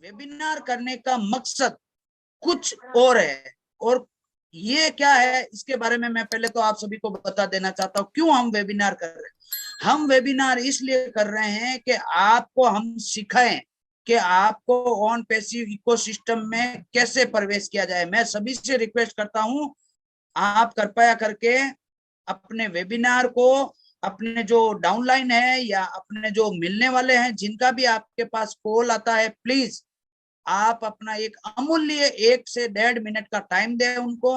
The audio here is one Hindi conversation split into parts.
वेबिनार करने का मकसद कुछ और है, और ये क्या है इसके बारे में मैं पहले तो आप सभी को बता देना चाहता हूँ क्यों हम वेबिनार कर रहे हैं। हम वेबिनार इसलिए कर रहे हैं कि आपको हम सिखाएं कि आपको ऑन पैसिव इकोसिस्टम में कैसे प्रवेश किया जाए। मैं सभी से रिक्वेस्ट करता हूं, आप कृपया करके अपने वेबिनार को, अपने जो डाउनलाइन है या अपने जो मिलने वाले हैं जिनका भी आपके पास कॉल आता है, प्लीज आप अपना एक अमूल्य 1 से 1.5 मिनट का टाइम दें उनको,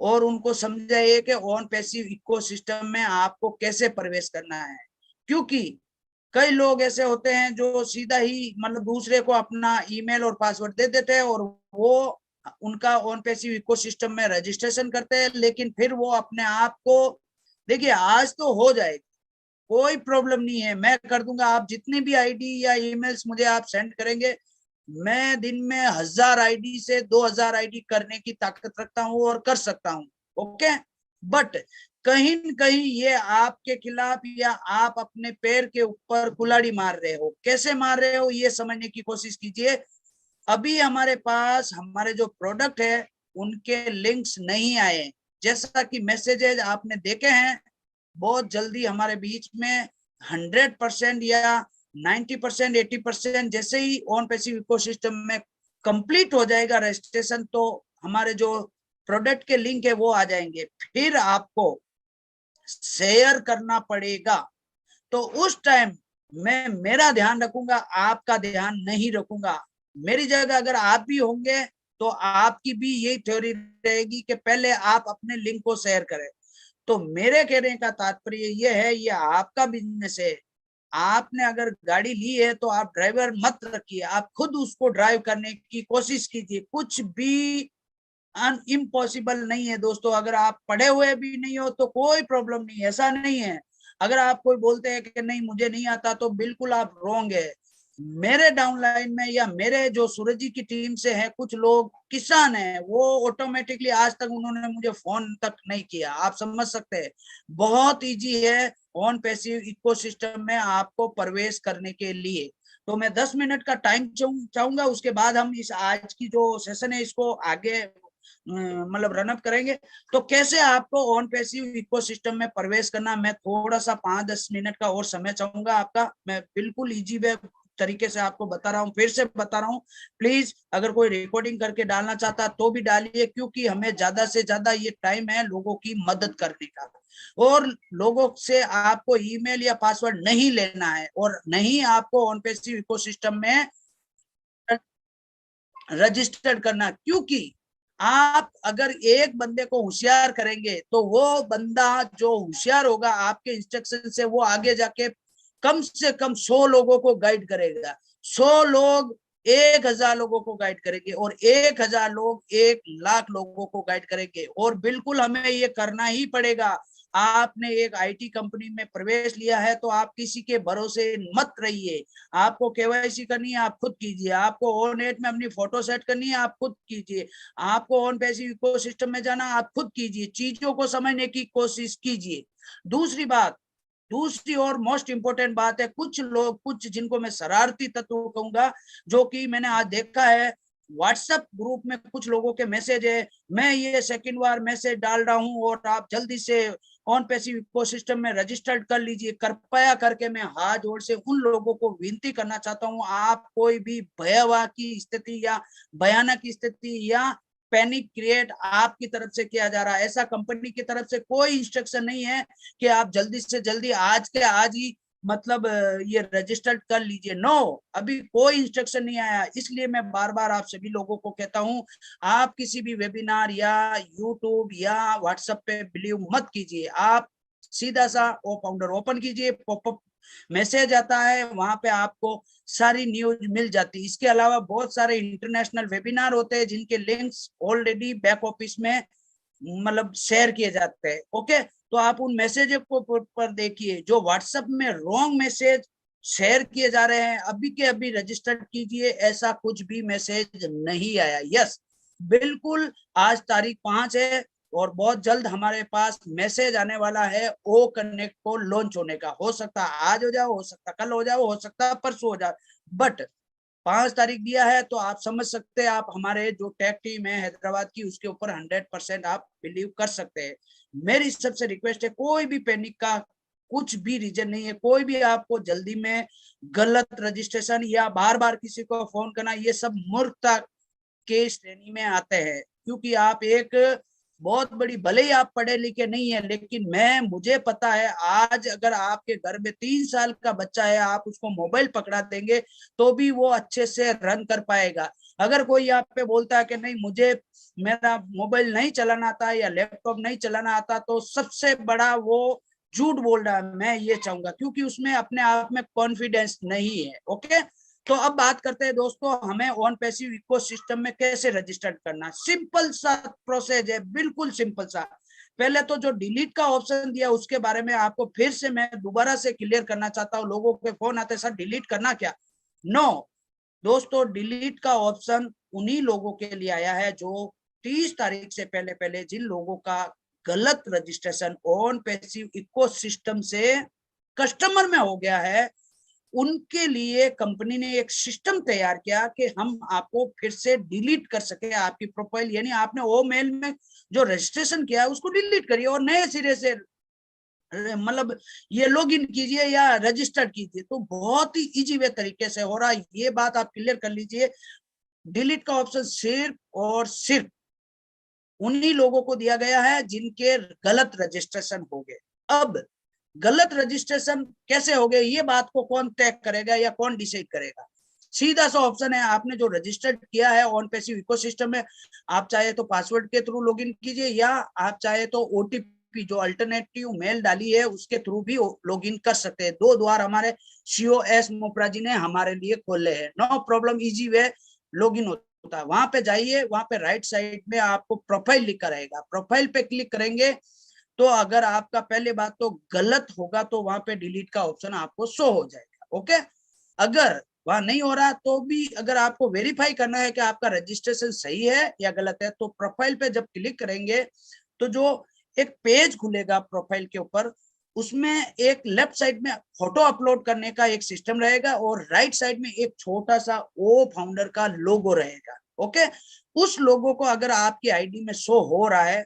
और उनको समझाइए कि ऑन पैसिव इकोसिस्टम में आपको कैसे प्रवेश करना है। क्योंकि कई लोग ऐसे होते हैं जो सीधा ही मतलब दूसरे को अपना ईमेल और पासवर्ड दे देते हैं और वो उनका ऑन पैसिव इकोसिस्टम में रजिस्ट्रेशन करते हैं, लेकिन फिर वो अपने आप को, देखिए आज तो हो जाएगा, कोई प्रॉब्लम नहीं है, मैं कर दूंगा। आप जितनी भी आईडी या ईमेल्स मुझे आप सेंड करेंगे, मैं दिन में 1000 आईडी से 2000 आईडी करने की ताकत रखता हूं और कर सकता हूं। ओके, बट कहीं न कहीं ये आपके खिलाफ या आप अपने पैर के ऊपर कुल्हाड़ी मार रहे हो। कैसे मार रहे हो ये समझने की कोशिश कीजिए। अभी हमारे पास हमारे जो प्रोडक्ट है उनके लिंक्स नहीं आए, जैसा कि मैसेजेज आपने देखे हैं। बहुत जल्दी हमारे बीच में 100% या 90%, 80% जैसे ही ऑन पैसिव इकोसिस्टम में कंप्लीट हो जाएगा रजिस्ट्रेशन, तो हमारे जो प्रोडक्ट के लिंक है वो आ जाएंगे। फिर आपको शेयर करना पड़ेगा, तो उस टाइम मैं मेरा ध्यान रखूंगा, आपका ध्यान नहीं रखूंगा। मेरी जगह अगर आप भी होंगे तो आपकी भी यही थ्योरी रहेगी कि पहले आप अपने लिंक को शेयर करें। तो मेरे कहने का तात्पर्य ये है, ये आपका बिजनेस है। आपने अगर गाड़ी ली है तो आप ड्राइवर मत रखिए, आप खुद उसको ड्राइव करने की कोशिश कीजिए। कुछ भी इम्पॉसिबल नहीं है दोस्तों। अगर आप पढ़े हुए भी नहीं हो तो कोई प्रॉब्लम नहीं है, ऐसा नहीं है। अगर आप कोई बोलते हैं कि नहीं मुझे नहीं आता, तो बिल्कुल आप रॉन्ग है। मेरे डाउनलाइन में या मेरे जो सूरज जी की टीम से है कुछ लोग किसान हैं, वो ऑटोमेटिकली आज तक उन्होंने मुझे फोन तक नहीं किया। आप समझ सकते हैं, बहुत इजी है ऑन पैसिव इकोसिस्टम में आपको प्रवेश करने के लिए। तो मैं 10 मिनट का टाइम चाहूंगा, उसके बाद हम इस आज की जो सेशन है इसको आगे मतलब रनअप करेंगे। तो कैसे आपको ऑन पैसिव इकोसिस्टम में प्रवेश करना, मैं थोड़ा सा 5-10 मिनट का और समय चाहूंगा आपका। मैं बिल्कुल इजी वे तरीके से आपको बता रहा हूँ, फिर से बता रहा हूँ। प्लीज अगर कोई रिकॉर्डिंग करके डालना चाहता तो भी डालिए, क्योंकि हमें ज्यादा से ज्यादा ये टाइम है लोगों की मदद करने का। और लोगों से आपको ईमेल या पासवर्ड नहीं लेना है, और नहीं आपको ऑन पैसिव इकोसिस्टम में रजिस्टर्ड करना। क्योंकि आप अगर एक बंदे को होशियार करेंगे तो वो बंदा जो होशियार होगा आपके इंस्ट्रक्शन से, वो आगे जाके कम से कम 100 लोगों को गाइड करेगा। 100 लोग 1000 लोगों को गाइड करेंगे, और 1000 लोग 1 लाख लोगों को गाइड करेंगे। और बिल्कुल हमें ये करना ही पड़ेगा। आपने एक आईटी कंपनी में प्रवेश लिया है तो आप किसी के भरोसे मत रहिए। आपको केवाईसी करनी है आप खुद कीजिए, आपको ऑन नेट में अपनी फोटो सेट करनी है आप खुद कीजिए, आपको ऑन पैसिव इकोसिस्टम में जाना आप खुद कीजिए, चीजों को समझने की कोशिश कीजिए। दूसरी बात, दूसरी और मोस्ट इंपोर्टेंट बात है, कुछ लोग, कुछ जिनको मैं शरारती तत्व कहूंगा, जो कि मैंने आज देखा है व्हाट्सएप ग्रुप में कुछ लोगों के मैसेज है, मैं ये सेकंड बार मैसेज डाल रहा हूं और आप जल्दी से ऑन पैसिव इकोसिस्टम में रजिस्टर्ड कर लीजिए। कृपया करके मैं हाथ जोड़ से उन लोगों को विनती करना चाहता हूं, आप कोई भी भयावह की स्थिति या भयानक स्थिति या पैनिक क्रिएट आपकी तरफ से किया जा रहा है, ऐसा कंपनी की तरफ से कोई इंस्ट्रक्शन नहीं है कि आप जल्दी से जल्दी आज के आज ही मतलब ये रजिस्टर्ड कर लीजिए। नो, अभी कोई इंस्ट्रक्शन नहीं आया। इसलिए मैं बार बार आप सभी लोगों को कहता हूं, आप किसी भी वेबिनार या यूट्यूब या व्हाट्सएप पे बिलीव मत कीजिए। आप सीधा सा ओ फाउंडर ओपन कीजिए, पॉपअप मैसेज आता है, वहां पे आपको सारी न्यूज मिल जाती है। इसके अलावा बहुत सारे इंटरनेशनल वेबिनार होते हैं जिनके लिंक्स ऑलरेडी बैक ऑफिस में मतलब शेयर किए जाते हैं। ओके, तो आप उन मैसेज को पर देखिए, जो व्हाट्सएप में रॉन्ग मैसेज शेयर किए जा रहे हैं, अभी के अभी रजिस्टर्ड कीजिए, ऐसा कुछ भी मैसेज नहीं आया। यस, बिल्कुल आज तारीख 5 है और बहुत जल्द हमारे पास मैसेज आने वाला है ओ कनेक्ट को लॉन्च होने का। हो सकता है आज हो जाओ, हो सकता कल हो जाओ, हो सकता परसों हो जाए, बट 5 तारीख दिया है, तो आप समझ सकते हैं, आप हमारे जो टेक टीम है हैदराबाद की, उसके ऊपर 100% आप बिलीव कर सकते हैं। मेरी सबसे रिक्वेस्ट है, कोई भी पैनिक का कुछ भी रीजन नहीं है। कोई भी आपको जल्दी में गलत रजिस्ट्रेशन या बार बार किसी को फोन करना, ये सब मूर्खता के श्रेणी में आते हैं। क्योंकि आप एक बहुत बड़ी, भले ही आप पढ़े लिखे नहीं है, लेकिन मुझे पता है, आज अगर आपके घर में 3 साल का बच्चा है, आप उसको मोबाइल पकड़ा देंगे तो भी वो अच्छे से रन कर पाएगा। अगर कोई यहाँ पे बोलता है कि नहीं मुझे मेरा मोबाइल नहीं चलाना आता या लैपटॉप नहीं चलाना आता, तो सबसे बड़ा वो झूठ बोल रहा है, मैं ये चाहूंगा, क्योंकि उसमें अपने आप में कॉन्फिडेंस नहीं है। ओके, तो अब बात करते हैं दोस्तों, हमें ऑन पैसिव इकोसिस्टम में कैसे रजिस्टर्ड करना। सिंपल सा प्रोसेस है, बिल्कुल सिंपल सा। पहले तो जो डिलीट का ऑप्शन दिया उसके बारे में आपको फिर से मैं दोबारा से क्लियर करना चाहता हूँ। लोगों के फोन आते, सर डिलीट करना क्या? नो दोस्तों, डिलीट का ऑप्शन उन्हीं लोगों के लिए आया है जो 30 तारीख से पहले पहले, जिन लोगों का गलत रजिस्ट्रेशन ऑन पैसिव इकोसिस्टम से कस्टमर में हो गया है, उनके लिए कंपनी ने एक सिस्टम तैयार किया कि हम आपको फिर से डिलीट कर सके आपकी प्रोफाइल। यानी आपने वो मेल में जो रजिस्ट्रेशन किया है उसको डिलीट करिए और नए सिरे से मतलब ये लॉगिन कीजिए या रजिस्टर कीजिए। तो बहुत ही इजी वे तरीके से हो रहा है, ये बात आप क्लियर कर लीजिए। डिलीट का ऑप्शन सिर्फ और सिर्फ उन्हीं लोगों को दिया गया है जिनके गलत रजिस्ट्रेशन हो गए। अब गलत रजिस्ट्रेशन कैसे हो गए, ये बात को कौन तय करेगा या कौन डिसाइड करेगा? सीधा सा ऑप्शन है, आपने जो रजिस्टर्ड किया है ऑन पैसिव इकोसिस्टम में, आप चाहे तो पासवर्ड के थ्रू लॉगिन कीजिए या आप चाहे तो ओटीपी जो अल्टरनेटिव मेल डाली है उसके थ्रू भी लॉगिन कर सकते हैं। 2 द्वार हमारे COS मोपरा जी ने हमारे लिए खोले हैं। No problem, easy way login होता है। वहां पे जाइए, वहां पे राइट साइड में आपको प्रोफाइल लिखा रहेगा, प्रोफाइल पे क्लिक करेंगे तो अगर आपका पहले बात तो गलत होगा तो वहां पे डिलीट का ऑप्शन आपको शो हो जाएगा। ओके, अगर वहां नहीं हो रहा तो भी अगर आपको वेरीफाई करना है कि आपका रजिस्ट्रेशन सही है या गलत है, तो प्रोफाइल पे जब क्लिक करेंगे तो जो एक पेज खुलेगा प्रोफाइल के ऊपर, उसमें एक लेफ्ट साइड में फोटो अपलोड करने का एक सिस्टम रहेगा और राइट साइड में एक छोटा सा ओ फाउंडर का लोगो रहेगा। ओके, उस लोगो को अगर आपकी आईडी में शो हो रहा है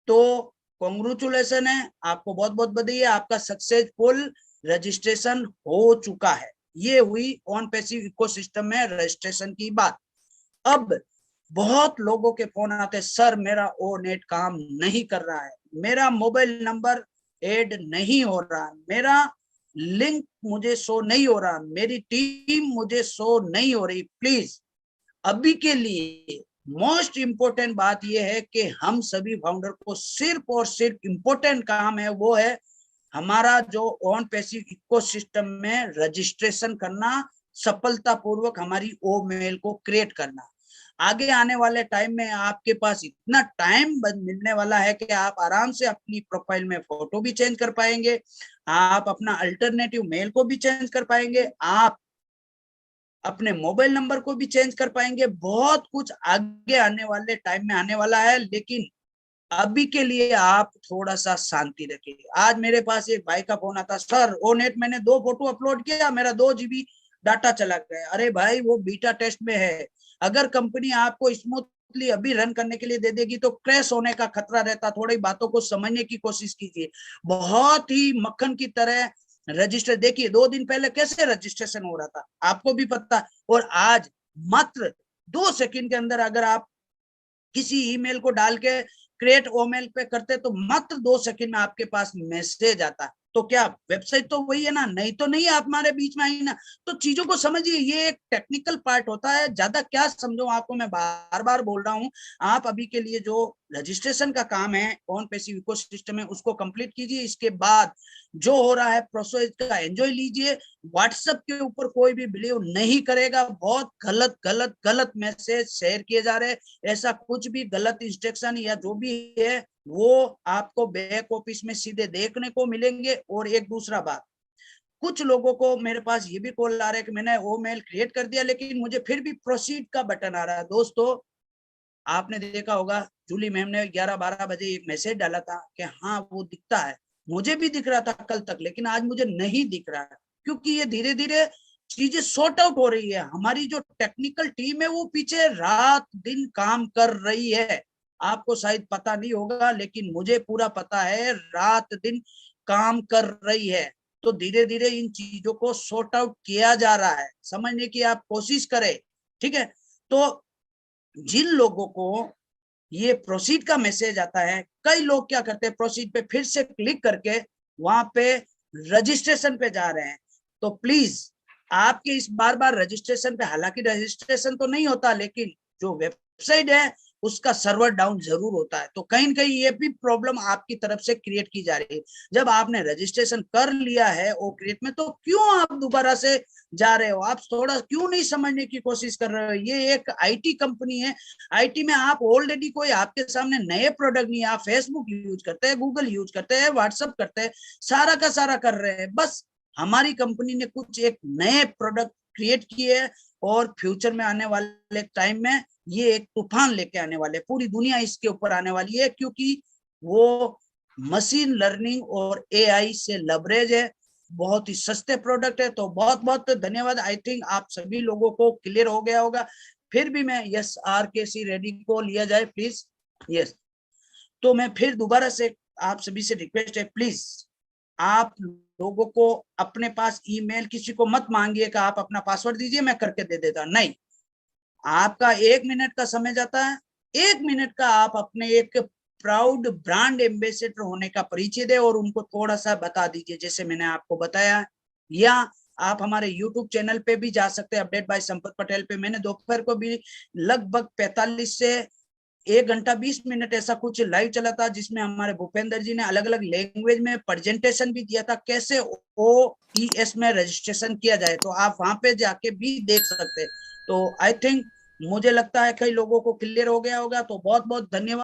तो कॉन्ग्रेचुलेशन है, आपको बहुत बहुत बधाई, आपका सक्सेसफुल रजिस्ट्रेशन हो चुका है। ये हुई ऑन पैसिव इकोसिस्टम में रजिस्ट्रेशन की बात। अब बहुत लोगों के फोन आते हैं, सर मेरा ओ नेट काम नहीं कर रहा है, मेरा मोबाइल नंबर ऐड नहीं हो रहा, मेरा लिंक मुझे शो नहीं हो रहा, मेरी टीम मुझे शो नहीं हो रही। प्लीज अभी के लिए मोस्ट इंपोर्टेंट बात यह है कि हम सभी फाउंडर को सिर्फ और सिर्फ इंपोर्टेंट काम है वो है हमारा जो ऑन पैसिव इकोसिस्टम में रजिस्ट्रेशन करना, सफलतापूर्वक हमारी ओ मेल को क्रिएट करना। आगे आने वाले टाइम में आपके पास इतना टाइम मिलने वाला है कि आप आराम से अपनी प्रोफाइल में फोटो भी चेंज कर पाएंगे, आप अपना अल्टरनेटिव मेल को भी चेंज कर पाएंगे, आप अपने मोबाइल नंबर को भी चेंज कर पाएंगे। बहुत कुछ आगे आने वाले टाइम में आने वाला है, लेकिन अभी के लिए आप थोड़ा सा शांति रखिए। आज मेरे पास एक भाई का फोन आता, सर ओ नेट मैंने 2 फोटो अपलोड किया, मेरा 2 GB डाटा चला गया। अरे भाई वो बीटा टेस्ट में है, अगर कंपनी आपको स्मूथली अभी रन करने के लिए दे देगी तो क्रैश होने का खतरा रहता। थोड़ी बातों को समझने की कोशिश कीजिए। बहुत ही मक्खन की तरह रजिस्टर, देखिए 2 दिन पहले कैसे रजिस्ट्रेशन हो रहा था आपको भी पता, और आज मात्र 2 सेकंड के अंदर अगर आप किसी ईमेल को डाल के क्रिएट ओमेल पे करते तो मात्र 2 सेकंड में आपके पास मैसेज आता। तो क्या वेबसाइट तो वही है ना? नहीं तो नहीं, आप हमारे बीच में आई ना। तो चीजों को समझिए, ये एक टेक्निकल पार्ट होता है, ज्यादा क्या समझो आपको, मैं बार बार बोल रहा हूँ। आप अभी के लिए जो रजिस्ट्रेशन का काम है ऑन पैसिव इकोसिस्टम में उसको कंप्लीट कीजिए। इसके बाद जो हो रहा है प्रोसेस का एंजॉय लीजिए। व्हाट्सएप के ऊपर कोई भी बिलीव नहीं करेगा, बहुत गलत गलत गलत मैसेज शेयर किए जा रहे हैं। ऐसा कुछ भी गलत इंस्ट्रक्शन या जो भी है वो आपको बैक ऑफिस में सीधे देखने को मिलेंगे। और एक दूसरा बात, कुछ लोगों को मेरे पास ये भी कॉल आ रहा है कि मैंने वो मेल क्रिएट कर दिया लेकिन मुझे फिर भी प्रोसीड का बटन आ रहा है। दोस्तों आपने देखा होगा जूली मैम ने 11-12 बजे एक मैसेज डाला था कि हाँ वो दिखता है, मुझे भी दिख रहा था कल तक, लेकिन आज मुझे नहीं दिख रहा है, क्योंकि ये धीरे धीरे चीजें सॉर्ट आउट हो रही है। हमारी जो टेक्निकल टीम है वो पीछे रात दिन काम कर रही है। आपको शायद पता नहीं होगा, लेकिन मुझे पूरा पता है, रात दिन काम कर रही है। तो धीरे धीरे इन चीजों को सॉर्ट आउट किया जा रहा है, समझने की आप कोशिश करें, ठीक है। तो जिन लोगों को ये प्रोसीड का मैसेज आता है, कई लोग क्या करते हैं, प्रोसीड पे फिर से क्लिक करके वहां पे रजिस्ट्रेशन पे जा रहे हैं। तो प्लीज आपके इस बार बार रजिस्ट्रेशन पे, हालांकि रजिस्ट्रेशन तो नहीं होता, लेकिन जो वेबसाइट है उसका सर्वर डाउन जरूर होता है। तो कहीं ना कहीं ये भी प्रॉब्लम आपकी तरफ से क्रिएट की जा रही है। जब आपने रजिस्ट्रेशन कर लिया है ओ क्रिएट में, तो क्यों आप दोबारा से जा रहे हो? आप थोड़ा क्यों नहीं समझने की कोशिश कर रहे हो? ये एक आईटी कंपनी है। आईटी में आप ऑलरेडी, कोई आपके सामने नए प्रोडक्ट नहीं है। आप फेसबुक यूज करते हैं, गूगल यूज करते हैं, व्हाट्सएप करते हैं, सारा का सारा कर रहे हैं। बस हमारी कंपनी ने कुछ एक नए प्रोडक्ट क्रिएट किए हैं, और फ्यूचर में आने वाले टाइम में ये एक तूफान लेके आने वाले, पूरी दुनिया इसके ऊपर आने वाली है, क्योंकि वो मशीन लर्निंग और एआई से लवरेज है। बहुत ही सस्ते प्रोडक्ट है। तो बहुत बहुत धन्यवाद। आई थिंक आप सभी लोगों को क्लियर हो गया होगा। फिर भी मैं यस RKC रेड्डी को लिया जाए प्लीज। यस, तो मैं फिर दोबारा से आप सभी से रिक्वेस्ट है, प्लीज आप लोगों को अपने पास ईमेल, किसी को मत मांगिए कि आप अपना पासवर्ड दीजिए मैं करके दे देता, नहीं। आपका 1 मिनट का समय जाता है, 1 मिनट का आप अपने एक प्राउड ब्रांड एम्बेसडर होने का परिचय दे और उनको थोड़ा सा बता दीजिए, जैसे मैंने आपको बताया। या आप हमारे YouTube चैनल पे भी जा सकते हैं, अपडेट बाय संपत पटेल पे। मैंने दोपहर को भी लगभग 45 से 1 घंटा 20 मिनट ऐसा कुछ लाइव चला था, जिसमें हमारे भूपेंद्र जी ने अलग अलग लैंग्वेज में प्रेजेंटेशन भी दिया था, कैसे OES में रजिस्ट्रेशन किया जाए। तो आप वहां पे जाके भी देख सकते हैं। तो आई थिंक, मुझे लगता है कई लोगों को क्लियर हो गया होगा। तो बहुत बहुत धन्यवाद।